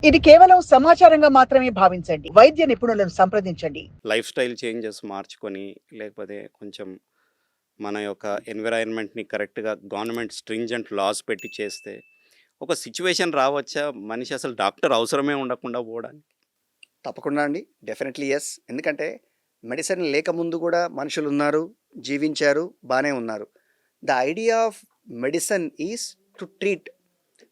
ఇది కేవలం సమాచారంగా మాత్రమే భావించండి. వైద్య నిపుణులను సంప్రదించండి. లైఫ్ స్టైల్ చేంజెస్ మార్చుకొని, లేకపోతే కొంచెం మన యొక్క ఎన్విరాన్మెంట్‌ని కరెక్ట్‌గా గవర్నమెంట్ స్ట్రింజెంట్ లాస్ పెట్టి చేస్తే, ఒక సిట్యుయేషన్ రావచ్చా? మనిషి అసలు డాక్టర్ అవసరమే ఉండకుండా పోవడానికి? తప్పకుండా అండి. Definitely yes. ఎందుకంటే మెడిసిన్ లేకముందు కూడా మనుషులున్నారు, జీవించారు, బానే ఉన్నారు. The idea of medicine is to treat.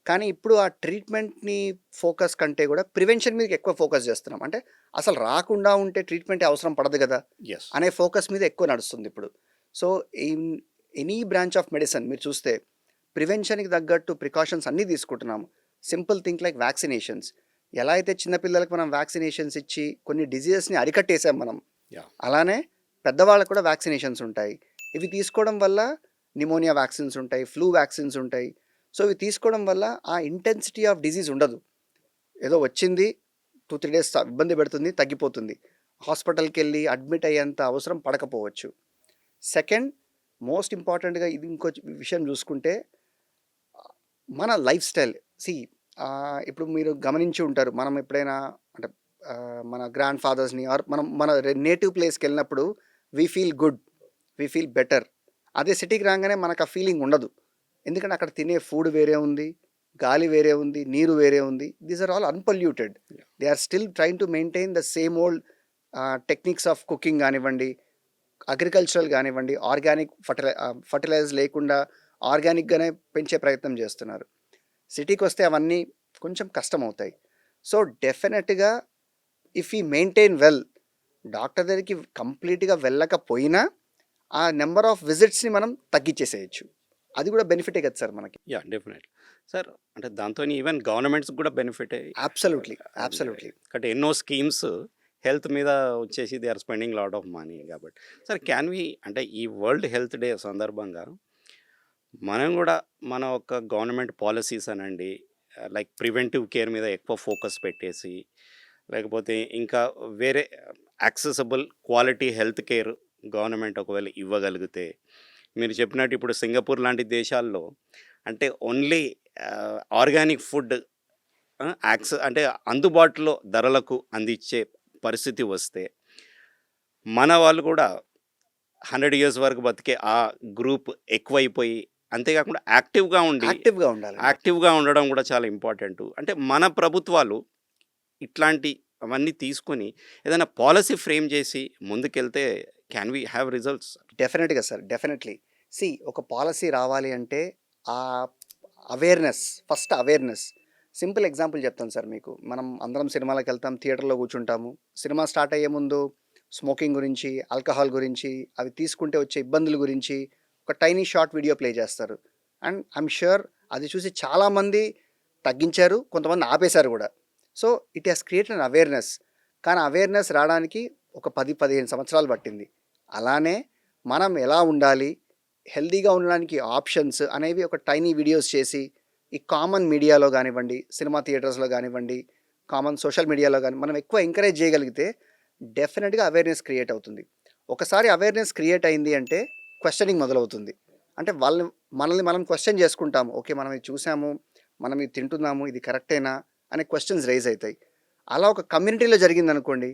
కానీ ఇప్పుడు ఆ ట్రీట్మెంట్‌ని ఫోకస్ కంటే కూడా ప్రివెన్షన్ మీదకి ఎక్కువ ఫోకస్ చేస్తున్నాం. అంటే అసలు రాకుండా ఉంటే ట్రీట్మెంటే అవసరం పడదు కదా! యెస్. అనే ఫోకస్ మీద ఎక్కువ నడుస్తుంది ఇప్పుడు. So, in any branch of medicine మీరు చూస్తే ప్రివెన్షన్‌కి తగ్గట్టు ప్రికాషన్స్ అన్నీ తీసుకుంటున్నాము. Simple think like vaccinations. ఎలా అయితే చిన్న పిల్లలకి మనం వ్యాక్సినేషన్స్ ఇచ్చి కొన్ని డిసీజెస్‌ని అరికట్టేసాం మనం. యాహ్! అలానే పెద్దవాళ్ళకి కూడా వ్యాక్సినేషన్స్ ఉంటాయి. ఇవి తీసుకోవడం వల్ల న్యూమోనియా వ్యాక్సిన్స్ ఉంటాయి, ఫ్లూ వ్యాక్సిన్స్ ఉంటాయి. సో, ఇవి తీసుకోవడం వల్ల ఆ ఇంటెన్సిటీ ఆఫ్ డిసీజ్ ఉండదు. ఏదో వచ్చింది 2, 3 డేస్ ఇబ్బంది పెడుతుంది, తగ్గిపోతుంది. హాస్పిటల్‌కెళ్ళి అడ్మిట్ అయ్యేంత అవసరం పడకపోవచ్చు. సెకండ్ మోస్ట్ ఇంపార్టెంట్‌గా ఇది ఇంకో విషయం చూసుకుంటే మన లైఫ్ స్టైల్. సీ ఇప్పుడు మీరు గమనించి ఉంటారు. మనం ఎప్పుడైనా అంటే మన గ్రాండ్ ఫాదర్స్‌ని ఆర్ మనం మన నేటివ్ ప్లేస్‌కెళ్ళినప్పుడు we feel good. We feel better. అదే సిటీకి రాగానే మనకు ఆ ఫీలింగ్ ఉండదు. ఎందుకంటే అక్కడ తినే ఫుడ్ వేరే ఉంది, గాలి వేరే ఉంది, నీరు వేరే ఉంది. These are all unpolluted. They are still trying to maintain the same old techniques of cooking గానివ్వండి, అగ్రికల్చరల్ గానివ్వండి, ఆర్గానిక్ ఫర్టిలైజర్స్ లేకుండా ఆర్గానిక్‌గానే పెంచే ప్రయత్నం చేస్తున్నారు. సిటీకొస్తే అవన్నీ కొంచెం కష్టమవుతాయి. సో, డెఫినెట్‌గా if you maintain well, doctor దగ్గరికి కంప్లీట్‌గా వెళ్ళకపోయినా ఆ నంబర్ ఆఫ్ విజిట్స్‌ని మనం తగ్గించేసేయొచ్చు. అది కూడా బెనిఫిటే కదా సార్ మనకి. యాహ్! డెఫినెట్‌లీ. సార్ అంటే దాంతోని ఈవెన్ గవర్నమెంట్స్‌కి కూడా బెనిఫిటే. అబ్సల్యూట్‌లీ. అబ్సల్యూట్‌లీ. అంటే ఎన్నో స్కీమ్స్ హెల్త్ మీద వచ్చేసి they are spending lot of money కాబట్టి. సార్ క్యాన్ వి అంటే ఈ వరల్డ్ హెల్త్ డే సందర్భంగా మనం కూడా మన ఒక గవర్నమెంట్ పాలసీస్ అనండి, లైక్ ప్రివెంటివ్ కేర్ మీద ఎక్కువ ఫోకస్ పెట్టేసి, లేకపోతే ఇంకా వేరే accessible quality health care government ఒకవేళ ఇవ్వగలిగితే, మీరు చెప్పినట్టు ఇప్పుడు సింగపూర్ లాంటి దేశాల్లో అంటే ఓన్లీ ఆర్గానిక్ ఫుడ్ అంటే అందుబాటులో ధరలకు అందించే పరిస్థితి వస్తే, మన వాళ్ళు కూడా 100 ఇయర్స్ వరకు బతికే ఆ గ్రూప్ ఎక్కువైపోయి, అంతేకాకుండా యాక్టివ్‌గా ఉండాలండి. యాక్టివ్‌గా ఉండడం కూడా చాలా ఇంపార్టెంటు. అంటే మన ప్రభుత్వాలు ఇట్లాంటి అవన్నీ తీసుకొని ఏదైనా పాలసీ ఫ్రేమ్ చేసి ముందుకెళ్తే క్యాన్ వి హ్యావ్ రిజల్ట్స్? డెఫినెట్‌గా సార్. డెఫినెట్‌లీ. సీ ఒక పాలసీ రావాలి అంటే ఆహ్, awareness, first awareness. Simple example చెప్తాను సార్ మీకు. మనం అందరం సినిమాలకెళ్తాం, థియేటర్‌లో కూర్చుంటాము. సినిమా స్టార్ట్ అయ్యే ముందు స్మోకింగ్ గురించి, ఆల్కహాల్ గురించి, అవి తీసుకుంటే వచ్చే ఇబ్బందుల గురించి ఒక టైనీ షార్ట్ వీడియో ప్లే చేస్తారు. అండ్ ఐయామ్ ష్యూర్ అది చూసి చాలామంది తగ్గించారు, కొంతమంది ఆపేశారు గూడా. So, it has created an awareness. కానీ అవేర్‌నెస్ రావడానికి ఒక 10, 15 సంవత్సరాలు పట్టింది. అలానే మనం ఎలా ఉండాలి, హెల్తీగా ఉండడానికి ఆప్షన్స్ అనేవి ఒక టైనీ వీడియోస్ చేసి, ఈ కామన్ మీడియాలో గానివ్వండి, సినిమా థియేటర్స్‌లో గానివ్వండి, కామన్ సోషల్ మీడియాలో గాని మనం ఎక్కువ ఎంకరేజ్ చేయగలిగితే డెఫినెట్‌గా అవేర్‌నెస్ క్రియేట్ అవుతుంది. ఒకసారి అవేర్‌నెస్ క్రియేట్ అయింది అంటే క్వెషనింగ్ మొదలవుతుంది. అంటే మనల్ని మనం క్వెషన్ చేసుకుంటాము. ఓకే. మనం ఇది చూసాము, మనం ఇది తింటున్నాము, ఇది కరెక్టేనా అనే క్వెషన్స్ రైజ్ అయితాయి. అలా ఒక కమ్యూనిటీలో జరిగిందనుకోండి,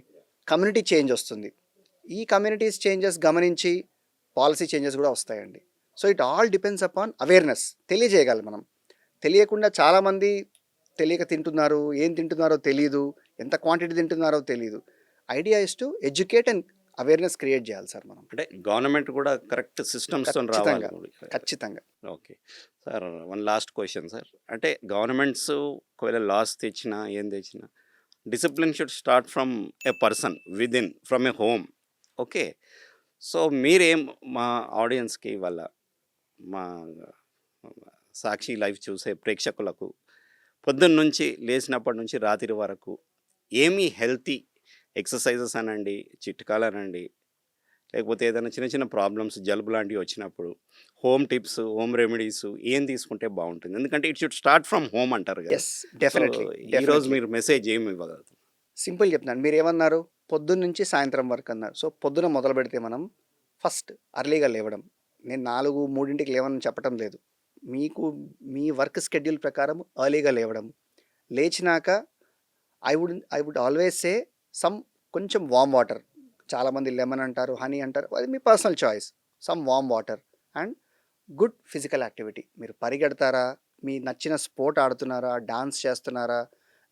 కమ్యూనిటీ చేంజ్ వస్తుంది. ఈ కమ్యూనిటీస్ చేంజెస్ గమనించి పాలసీ చేంజెస్ కూడా వస్తాయండి. So, it all depends upon awareness. తెలియజేయగాలి మనం. తెలియకుండా చాలామంది తెలియక తింటున్నారు. ఏం తింటున్నారో తెలీదు. ఎంత క్వాంటిటీ తింటున్నారో తెలీదు. Idea is to educate and awareness create చేయాలి సార్ మనం. అంటే గవర్నమెంట్ కూడా కరెక్ట్ సిస్టమ్స్‌తోని రావాలి. ఖచ్చితంగా. ఖచ్చితంగా. Okay. Sir one last question sir. అంటే గవర్నమెంట్స్ ఒకవేళ లాస్ తెచ్చినా, ఏం తెచ్చినా discipline should start from a person within from a home. Okay. So, మీరేం మా ఆడియన్స్‌కి ఇవాళ మా సాక్షి లైవ్ చూసే ప్రేక్షకులకు పొద్దున్నుంచి లేచినప్పటి నుంచి రాత్రి వరకు ఏమి హెల్తీ ఎక్సర్సైజెస్ అనండి, చిట్కాలనండి, లేకపోతే ఏదైనా చిన్న చిన్న ప్రాబ్లమ్స్ జలుబు లాంటివి వచ్చినప్పుడు హోమ్ టిప్స్, హోమ్ రెమెడీస్ ఏం తీసుకుంటే బాగుంటుంది? ఎందుకంటే it should start from home అంటారు కదా! యెస్. So, definitely. ఈరోజు డెఫినెట్‌లీ. మీరు మెసేజ్ ఏమి ఇవ్వగలుగుతారు? సింపుల్ చెప్తున్నాను. మీరేమన్నారు? పొద్దున్నుంచి సాయంత్రం వరకు అన్నారు. సో, పొద్దున మొదలుపెడితే మనం ఫస్ట్ అర్లీగా లేవడం. నేను 4, 3కి లేవనని చెప్పటం లేదు. మీకు మీ వర్క్ షెడ్యూల్ ప్రకారం ఎర్లీగా లేవడం. లేచినాక I would always say some కొంచెం వామ్ వాటర్, చాలామంది లెమన్ అంటారు, హనీ అంటారు, అది మీ personal choice. Some warm water and good physical activity. మీరు పరిగెడతారా, మీ నచ్చిన స్పోర్ట్ ఆడుతున్నారా, డాన్స్ చేస్తున్నారా,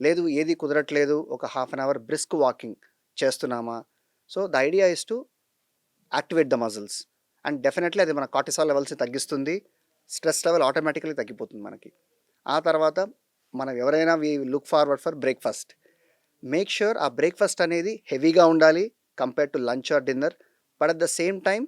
లేదు ఏది కుదరట్లేదు ఒక half an hour brisk walking చేస్తున్నామా. So the idea is to activate the muscles and definitely అది మన కార్టిసాల్ లెవెల్స్ని తగ్గిస్తుంది, స్ట్రెస్ లెవెల్ ఆటోమేటికలీ తగ్గిపోతుంది మనకి. ఆ తర్వాత మనం ఎవరైనా we look forward for breakfast. Make sure ఆ బ్రేక్ఫాస్ట్ అనేది హెవీగా ఉండాలి compare to lunch or dinner, but at the same time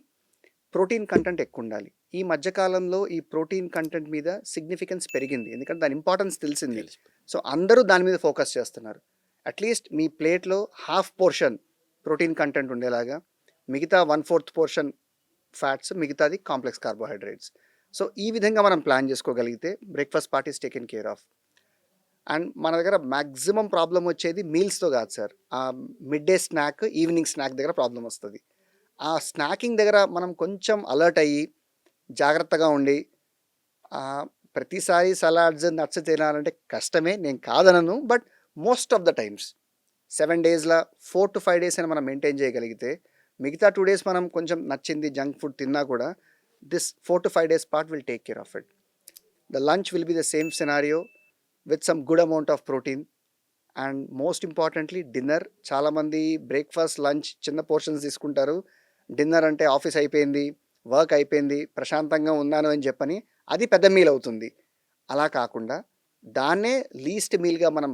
protein content ఎక్కువ ఉండాలి. ఈ మధ్యకాలంలో ఈ ప్రోటీన్ కంటెంట్ మీద సిగ్నిఫికెన్స్ పెరిగింది, ఎందుకంటే దాని ఇంపార్టెన్స్ తెలిసింది. సో అందరూ దాని మీద ఫోకస్ చేస్తున్నారు. అట్లీస్ట్ మీ ప్లేట్లో హాఫ్ పోర్షన్ ప్రోటీన్ కంటెంట్ ఉండేలాగా, మిగతా 1/4 పోర్షన్ ఫ్యాట్స్, మిగతాది కాంప్లెక్స్ కార్బోహైడ్రేట్స్. సో ఈ విధంగా మనం ప్లాన్ చేసుకోగలిగితే breakfast part is taken care of. And మన దగ్గర మ్యాక్సిమం ప్రాబ్లం వచ్చేది మీల్స్తో కాదు సార్, ఆ mid day snack, evening snack దగ్గర ప్రాబ్లం వస్తుంది. ఆ స్నాకింగ్ దగ్గర మనం కొంచెం అలర్ట్ అయ్యి జాగ్రత్తగా ఉండి, ప్రతిసారి సలాడ్స్ నట్స్ తినాలంటే కష్టమే, నేను కాదనను, but most of the times 7 డేస్లో 4 to 5 డేస్ అయినా మనం మెయింటైన్ చేయగలిగితే, మిగతా 2 డేస్ మనం కొంచెం నచ్చింది జంక్ ఫుడ్ తిన్నా కూడా this 4 to 5 days part will take care of it. The lunch will be the same scenario with some good amount of protein. And most importantly dinner. చాలామంది బ్రేక్ఫాస్ట్ లంచ్ చిన్న portions తీసుకుంటారు, dinner అంటే office అయిపోయింది, work అయిపోయింది, ప్రశాంతంగా ఉన్నాను అని చెప్పని అది పెద్ద మీల్ అవుతుంది. అలా కాకుండా దాన్నే లీస్ట్ మీల్గా మనం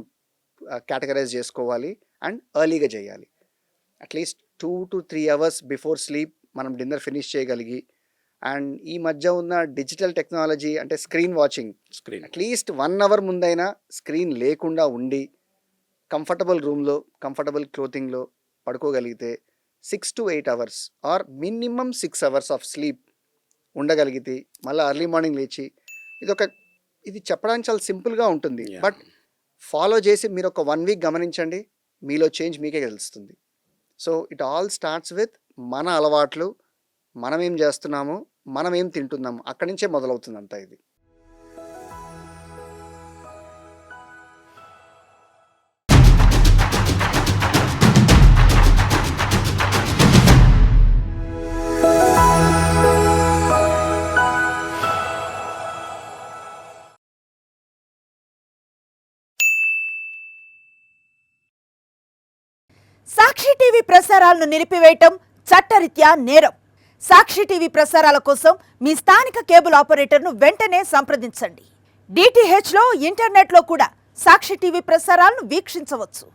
కేటగరైజ్ చేసుకోవాలి అండ్ ఎర్లీగా చేయాలి. At least 2 to 3 hours before sleep మనం డిన్నర్ ఫినిష్ చేయగలిగి, అండ్ ఈ మధ్య ఉన్న డిజిటల్ టెక్నాలజీ అంటే స్క్రీన్ వాచింగ్, అట్లీస్ట్ 1 hour ముందైనా స్క్రీన్ లేకుండా ఉండి కంఫర్టబుల్ రూమ్లో కంఫర్టబుల్ క్లోతింగ్లో పడుకోగలిగితే 6 to 8 hours or minimum 6 hours of sleep ఉండగలిగితే, మళ్ళీ ఎర్లీ మార్నింగ్ లేచి, ఇది చెప్పడానికి చాలా సింపుల్గా ఉంటుంది, బట్ ఫాలో చేసి మీరు ఒక 1 week గమనించండి, మీలో చేంజ్ మీకే తెలుస్తుంది. So it all starts with మన అలవాట్లు, మనం ఏం చేస్తున్నాము, మనం ఏం తింటున్నాము, అక్కడి నుంచే మొదలవుతుంది అంతా ఇది. సాక్షి టీవీ ప్రసారాలను నిలిపివేయటం చట్టరీత్యా నేరం. సాక్షి టీవీ ప్రసారాల కోసం మీ స్థానిక కేబుల్ ఆపరేటర్ను వెంటనే సంప్రదించండి. DTHలో ఇంటర్నెట్లో కూడా సాక్షి టీవీ ప్రసారాలను వీక్షించవచ్చు.